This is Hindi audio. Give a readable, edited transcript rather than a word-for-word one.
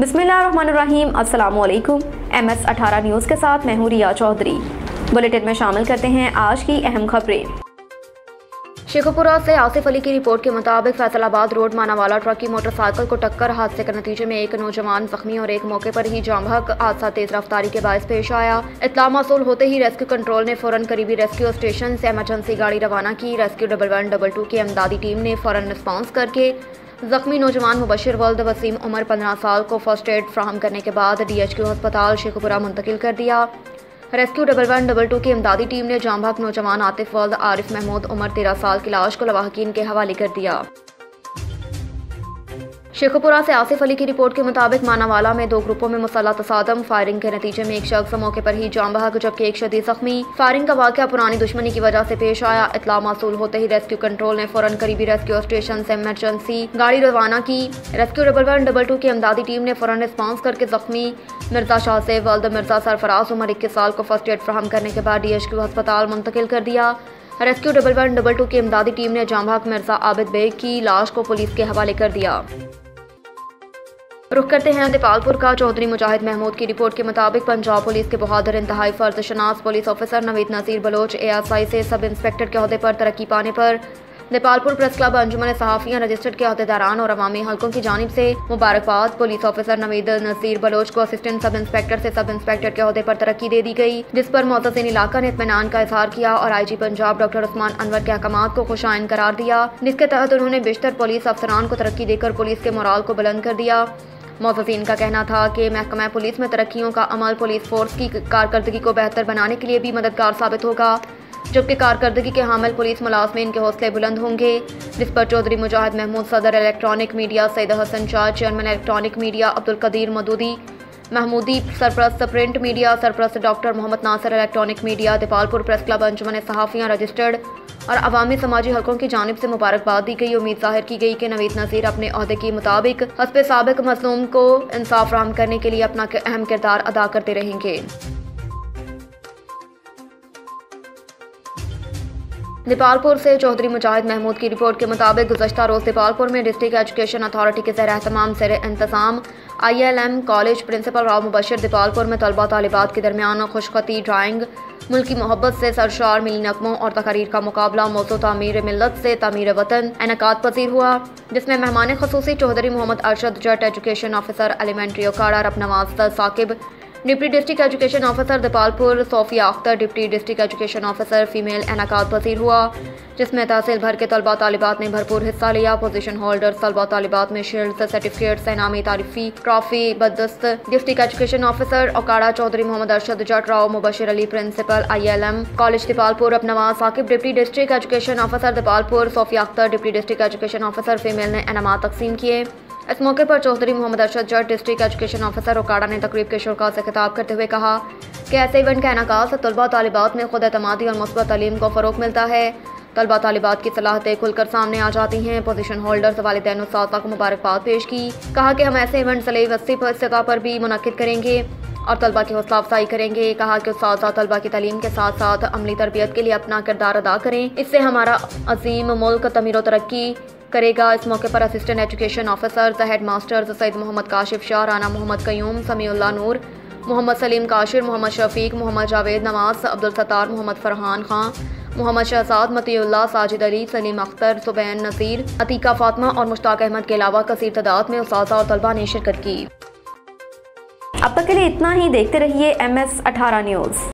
बिस्मिल्लाहिर्रहमानिर्रहीम। अस्सलामुअलैकुम। MS18 न्यूज़ के साथ मैं हूँ रिया चौधरी। बुलेटिन में शामिल करते हैं आज की अहम खबरें। शेखुपुरा से आसिफ अली की रिपोर्ट के मुताबिक फैसलाबाद रोड मानावाला ट्रक की मोटरसाइकिल को टक्कर हादसे के नतीजे में एक नौजवान जख्मी और एक मौके पर ही जाम बहक हादसा तेज रफ्तारी के बायस पेश आया। इत्तला मौसूल होते ही रेस्क्यू कंट्रोल ने फौरन करीबी रेस्क्यू स्टेशन से इमरजेंसी गाड़ी रवाना की। रेस्क्यू 1112 की इमदादी टीम ने फौरन रिस्पॉन्स करके जख्मी नौजवान मुबशिर वल्द वसीम उम्र 15 साल को फर्स्ट एड फ्राहम करने के बाद DHQ अस्पताल शेखुपुरा मुंतकिल कर दिया। रेस्क्यू 1112 की इमदादी टीम ने जाम बहक नौजवान आतिफ वल्द आरिफ महमूद उम्र 13 साल की लाश को लवाहकीन के हवाले कर दिया। शेखुपुरा से आसिफ अली की रिपोर्ट के मुताबिक मानावाला में दो ग्रुपों में मुसल्लह तसादम। फायरिंग के नतीजे में एक शख्स मौके पर ही जाम बहक जबकि एक शदीद जख्मी। फायरिंग का वाकया पुरानी दुश्मनी की वजह से पेश आया। इत्तला मौसूल होते ही रेस्क्यू कंट्रोल ने फौरन करीबी रेस्क्यू स्टेशन से इमरजेंसी गाड़ी रवाना की। रेस्क्यू 1112 की इमदादी टीम ने फौरन रिस्पॉन्स करके जख्मी मिर्जा शाह से वल्द मिर्जा सरफराज उम्र 21 साल को फर्स्ट एड फ्राहम करने के बाद DHQ अस्पताल मुंतकिल कर दिया। रेस्क्यू 1112 की इमदादी टीम ने जाम बहक मिर्जा आबिद बेग की लाश को पुलिस के हवाले कर दिया। रुख करते हैं दीपालपुर का। चौधरी मुजाहिद महमूद की रिपोर्ट के मुताबिक पंजाब पुलिस के बहादुर इंतहाई फर्ज शनास police officer Naveed Naseer Baloch ASI से सब इंस्पेक्टर के अहदे पर तरक्की पाने पर दीपालपुर प्रेस क्लब अंजुमन सहाफ़ियाँ रजिस्टर्ड के अहदेदारान और अवामी हल्कों की जानिब से मुबारकबाद। पुलिस ऑफिसर नवीद नसीर बलोच को असिस्टेंट सब इंस्पेक्टर से सब इंस्पेक्टर के अहदे पर तरक्की दे दी गई, जिस पर मुअज़्ज़िज़ीन इलाका ने इत्मीनान का इज़हार किया और IG पंजाब डॉक्टर उस्मान अनवर के अहकामात को खुशाइन करार दिया, जिसके तहत उन्होंने बेशतर पुलिस अफसरान को तरक्की देकर पुलिस के मोराल को बुलंद कर दिया। मुअज़्ज़िज़ीन का कहना था कि महकमा पुलिस में तरक्कियों का अमल पुलिस फोर्स की कारकर्दगी को बेहतर बनाने के लिए भी मददगार साबित होगा, जबकि कारकर्दगी के हामिल पुलिस मुलाज़मीन के हौसले बुलंद होंगे, जिस पर चौधरी मुजाहिद महमूद, सदर electronic media Saeed Hassan Shah, chairman electronic media Abdul Qadeer Maudoodi Mahmoodi, सरप्रस्त प्रिंट मीडिया सरप्रस्त doctor Mohammad Nasir, electronic media Dipalpur press club अंजुमन सहाफ़ियाँ रजिस्टर्ड और अवामी समाजी हल्कों की जानिब से मुबारकबाद दी गई। उम्मीद जाहिर की गई कि नवीद नसीर अपने अहदे के मुताबिक हस्बे साबिक मज़लूम को इंसाफ फराहम करने के लिए अपना अहम किरदार अदा करते रहेंगे। दीपालपुर से चौधरी मुजाहिद महमूद की रिपोर्ट के मुताबिक गुज़श्ता रोज़ दीपालपुर में डिस्ट्रिक्ट एजुकेशन अथॉरिटी के ज़ेर एहतमाम ज़ेर इंतज़ाम ILM college principal Rao Mubashir Dipalpur में तलबा तालिबात के दरमियान खुशखती ड्राइंग, मुल्की मोहब्बत से सरशार मिली नगमों और तकारीर का मुकाबला मौजू तामीर मिल्लत से तामीर वतन इनकाद पजीर हुआ, जिसमें मेहमान ख़ुसूसी Chaudhry Mohammad Arshad, Jat education officer elementary Okara Rabnawaz Saqib, deputy district education officer Dipalpur Sofia Akhtar, deputy district education officer female इनकाद पजीर हुआ, जिसमें तहसील भर के तलबा तालिबात ने भरपूर हिस्सा लिया। पोजीशन होल्डर्स तलबा तालिबात में शील्ड, सर्टिफिकेट्स, इनामी तारीफी ट्रॉफी बदस्त। District education officer Okara Chaudhry Mohammad Arshad, Jat Rao Mubashir Ali principal ILM college Dipalpur Rabnawaz Saqib, deputy district education officer Dipalpur Sofia Akhtar, deputy district education officer female ने इनामात तकसीम किए। इस मौके पर Chaudhry Mohammad Arshad, Jat district education officer Okara ने तकरीब के शुरा से खिताब करते हुए कहा कि ऐसे इवेंट का इनेकास तलबा तालिबात में खुद एतमादी और मुस्बत तालीम को फ़रोग़ मिलता है। तलबा तालिबात की सलाहतें खुलकर सामने आ जाती हैं। पोजीशन होल्डर्स वालिदैन और उस्ताद को मुबारकबाद पेश की। कहा कि हम ऐसे इवेंट ज़िले वस्ती पर सतह पर भी मुनक्किद करेंगे और तलबा की हौसला अफजाई करेंगे। कहा कि उस्ताद तलबा की तालीम के साथ साथ अमली तरबियत के लिए अपना किरदार अदा करें, इससे हमारा अजीम मुल्क तमीर और तरक्की करेगा। इस मौके पर assistant education officers, head masters Saeed Mohammad Kashif Shah, Rana Mohammad Qayyum, Samiullah Noor, Mohammad Saleem Kashir, Mohammad Shafiq, Mohammad Javed Nawaz, Abdul Sattar, Mohammad Farhan Khan, Mohammad Shahzad, Matiullah, Sajid Ali, Saleem Akhtar, Subain Naseer, Atiqa Fatima और मुश्ताक अहमद के अलावा कसीर तादाद में उस्ताद और तलबा ने शिरकत की। अब तक के लिए इतना ही। देखते रहिए MS18 न्यूज़।